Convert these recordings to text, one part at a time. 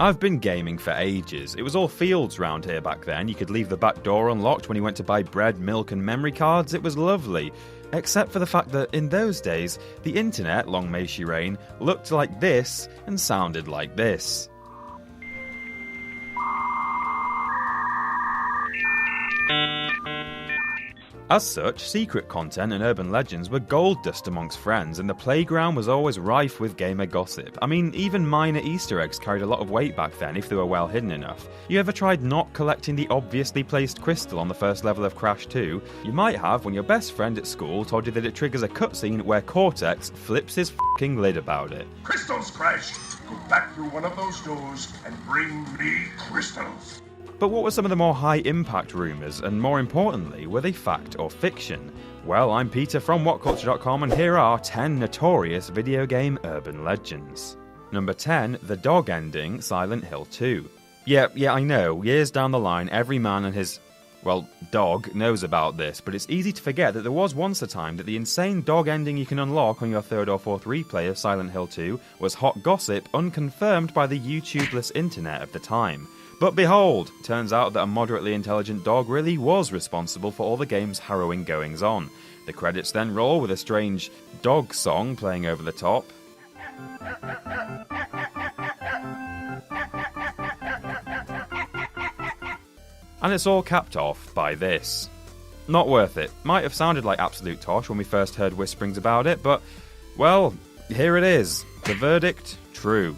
I've been gaming for ages. It was all fields round here back then. You could leave the back door unlocked when you went to buy bread, milk and memory cards. It was lovely. Except for the fact that in those days, the internet, long may she reign, looked like this and sounded like this. As such, secret content and urban legends were gold dust amongst friends, and the playground was always rife with gamer gossip. I mean, even minor Easter eggs carried a lot of weight back then if they were well hidden enough. You ever tried not collecting the obviously placed crystal on the first level of Crash 2? You might have when your best friend at school told you that it triggers a cutscene where Cortex flips his f***ing lid about it. Crystals crashed! Go back through one of those doors and bring me crystals! But what were some of the more high-impact rumours, and more importantly, were they fact or fiction? Well, I'm Peter from WhatCulture.com, and here are 10 notorious video game urban legends. Number 10, the dog ending, Silent Hill 2. Yeah, I know, years down the line, every man and his, dog knows about this, but it's easy to forget that there was once a time that the insane dog ending you can unlock on your third or fourth replay of Silent Hill 2 was hot gossip unconfirmed by the YouTubeless internet of the time. But behold, turns out that a moderately intelligent dog really was responsible for all the game's harrowing goings-on. The credits then roll with a strange dog song playing over the top. And it's all capped off by this. Not worth it. Might have sounded like absolute tosh when we first heard whisperings about it, but, well, here it is. The verdict, true.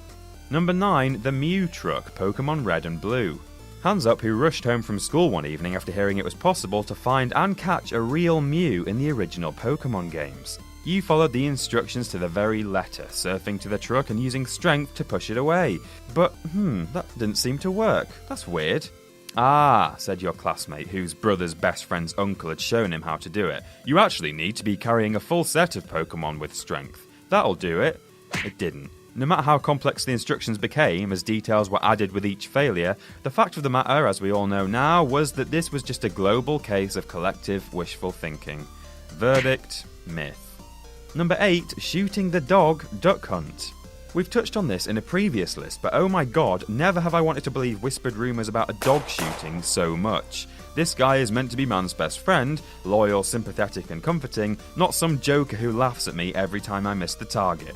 Number 9, the Mew truck, Pokemon Red and Blue. Hands up who rushed home from school one evening after hearing it was possible to find and catch a real Mew in the original Pokemon games. You followed the instructions to the very letter, surfing to the truck and using strength to push it away. But, that didn't seem to work. That's weird. Ah, said your classmate, whose brother's best friend's uncle had shown him how to do it. You actually need to be carrying a full set of Pokemon with strength. That'll do it. It didn't. No matter how complex the instructions became, as details were added with each failure, the fact of the matter, as we all know now, was that this was just a global case of collective wishful thinking. Verdict, myth. Number 8, shooting the dog, Duck Hunt. We've touched on this in a previous list, but oh my god, never have I wanted to believe whispered rumours about a dog shooting so much. This guy is meant to be man's best friend, loyal, sympathetic and comforting, not some joker who laughs at me every time I miss the target.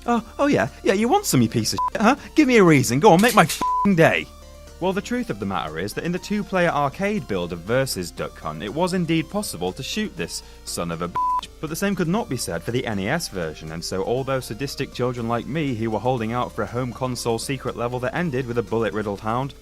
Oh yeah, you want some, you piece of shit, huh? Give me a reason, go on, make my f***ing day. Well, the truth of the matter is that in the 2-player arcade build of Versus Duck Hunt, it was indeed possible to shoot this son of a bitch, but the same could not be said for the NES version, and so all those sadistic children like me who were holding out for a home console secret level that ended with a bullet-riddled hound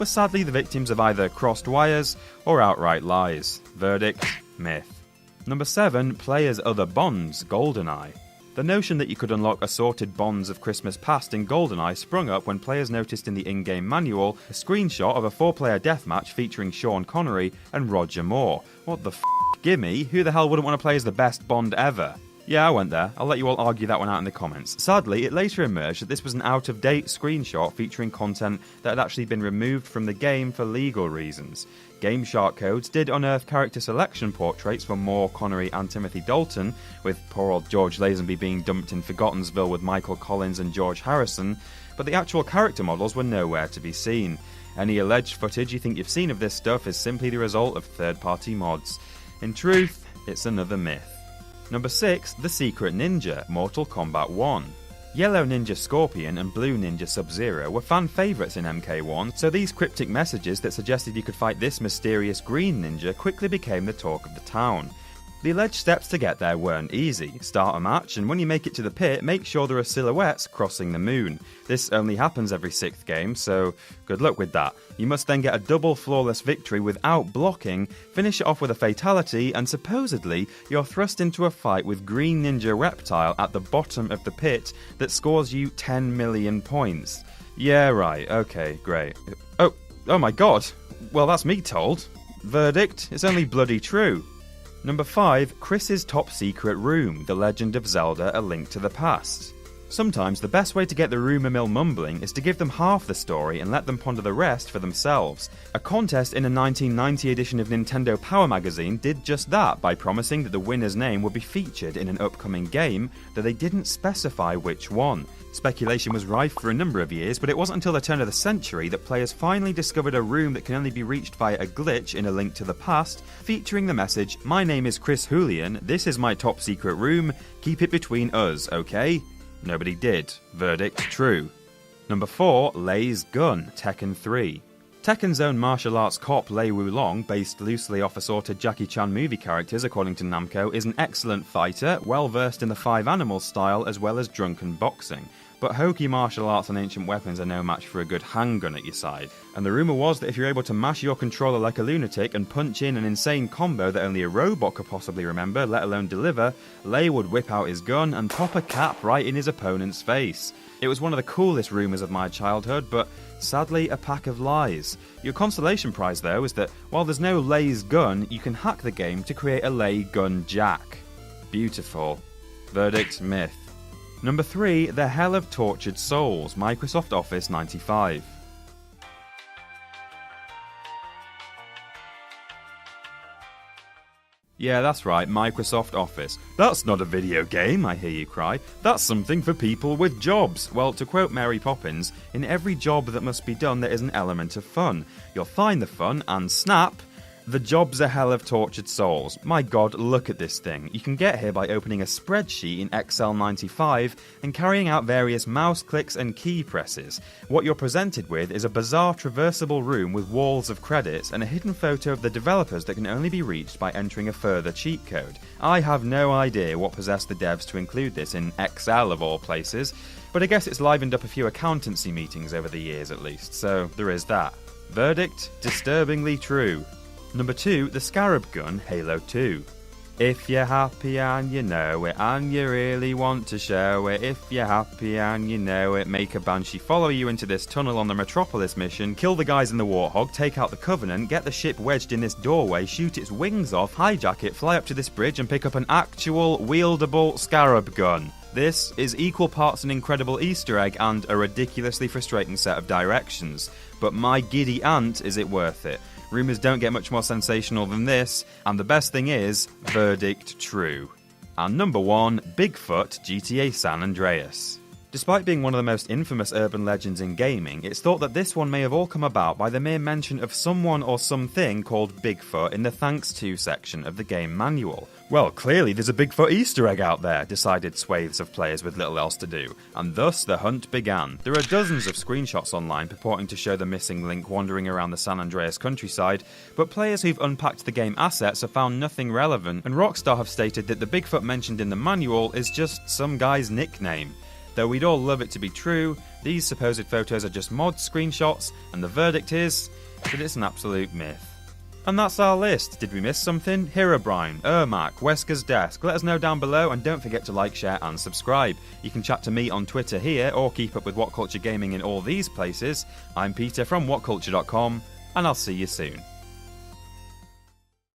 were sadly the victims of either crossed wires or outright lies. Verdict, myth. Number 7, players' other bonds, GoldenEye. The notion that you could unlock assorted bonds of Christmas past in GoldenEye sprung up when players noticed in the in-game manual a screenshot of a 4-player deathmatch featuring Sean Connery and Roger Moore. What the f***? Gimme? Who the hell wouldn't want to play as the best Bond ever? Yeah, I went there. I'll let you all argue that one out in the comments. Sadly, it later emerged that this was an out-of-date screenshot featuring content that had actually been removed from the game for legal reasons. Game Shark codes did unearth character selection portraits for Moore, Connery and Timothy Dalton, with poor old George Lazenby being dumped in Forgottensville with Michael Collins and George Harrison, but the actual character models were nowhere to be seen. Any alleged footage you think you've seen of this stuff is simply the result of third-party mods. In truth, it's another myth. Number 6, the Secret Ninja, Mortal Kombat 1. Yellow Ninja Scorpion and Blue Ninja Sub-Zero were fan favourites in MK1, so these cryptic messages that suggested you could fight this mysterious green ninja quickly became the talk of the town. The alleged steps to get there weren't easy. Start a match, and when you make it to the pit, make sure there are silhouettes crossing the moon. This only happens every 6th game, so good luck with that. You must then get a double flawless victory without blocking, finish it off with a fatality, and supposedly you're thrust into a fight with Green Ninja Reptile at the bottom of the pit that scores you 10 million points. Yeah, right, okay, great. Oh my god, well that's me told. Verdict, it's only bloody true. Number 5, Chris's Top Secret Room, The Legend of Zelda: A Link to the Past. Sometimes the best way to get the rumour mill mumbling is to give them half the story and let them ponder the rest for themselves. A contest in a 1990 edition of Nintendo Power magazine did just that by promising that the winner's name would be featured in an upcoming game, though they didn't specify which one. Speculation was rife for a number of years, but it wasn't until the turn of the century that players finally discovered a room that can only be reached via a glitch in A Link to the Past, featuring the message, "My name is Chris Julian, this is my top secret room, keep it between us, okay?" Nobody did. Verdict, true. Number 4, Lei's Gun, Tekken 3. Tekken's own martial arts cop Lei Wulong, based loosely off assorted Jackie Chan movie characters according to Namco, is an excellent fighter, well versed in the Five Animals style as well as drunken boxing. But hokey martial arts and ancient weapons are no match for a good handgun at your side. And the rumour was that if you're able to mash your controller like a lunatic and punch in an insane combo that only a robot could possibly remember, let alone deliver, Lei would whip out his gun and pop a cap right in his opponent's face. It was one of the coolest rumours of my childhood, but sadly a pack of lies. Your consolation prize though is that while there's no Lei's gun, you can hack the game to create a Lei gun jack. Beautiful. Verdict, myth. Number 3, The Hell of Tortured Souls, Microsoft Office 95. Yeah, that's right, Microsoft Office. That's not a video game, I hear you cry. That's something for people with jobs. Well, to quote Mary Poppins, in every job that must be done there is an element of fun. You'll find the fun and snap, the job's a hell of tortured souls. My god, look at this thing. You can get here by opening a spreadsheet in Excel 95 and carrying out various mouse clicks and key presses. What you're presented with is a bizarre traversable room with walls of credits and a hidden photo of the developers that can only be reached by entering a further cheat code. I have no idea what possessed the devs to include this in Excel of all places, but I guess it's livened up a few accountancy meetings over the years at least, so there is that. Verdict, disturbingly true. Number 2, The Scarab Gun, Halo 2. If you're happy and you know it, and you really want to show it, if you're happy and you know it, make a Banshee follow you into this tunnel on the Metropolis mission, kill the guys in the Warthog, take out the Covenant, get the ship wedged in this doorway, shoot its wings off, hijack it, fly up to this bridge and pick up an actual, wieldable Scarab Gun. This is equal parts an incredible Easter egg and a ridiculously frustrating set of directions. But my giddy aunt, is it worth it? Rumours don't get much more sensational than this, and the best thing is, verdict true. And number 1, Bigfoot, GTA San Andreas. Despite being one of the most infamous urban legends in gaming, it's thought that this one may have all come about by the mere mention of someone or something called Bigfoot in the Thanks To section of the game manual. Well, clearly there's a Bigfoot Easter egg out there, decided swathes of players with little else to do, and thus the hunt began. There are dozens of screenshots online purporting to show the missing link wandering around the San Andreas countryside, but players who've unpacked the game assets have found nothing relevant, and Rockstar have stated that the Bigfoot mentioned in the manual is just some guy's nickname. Though we'd all love it to be true, these supposed photos are just mod screenshots, and the verdict is that it's an absolute myth. And that's our list. Did we miss something? Herobrine, Ermac, Wesker's Desk. Let us know down below, and don't forget to like, share and subscribe. You can chat to me on Twitter here, or keep up with What Culture Gaming in all these places. I'm Peter from WhatCulture.com, and I'll see you soon.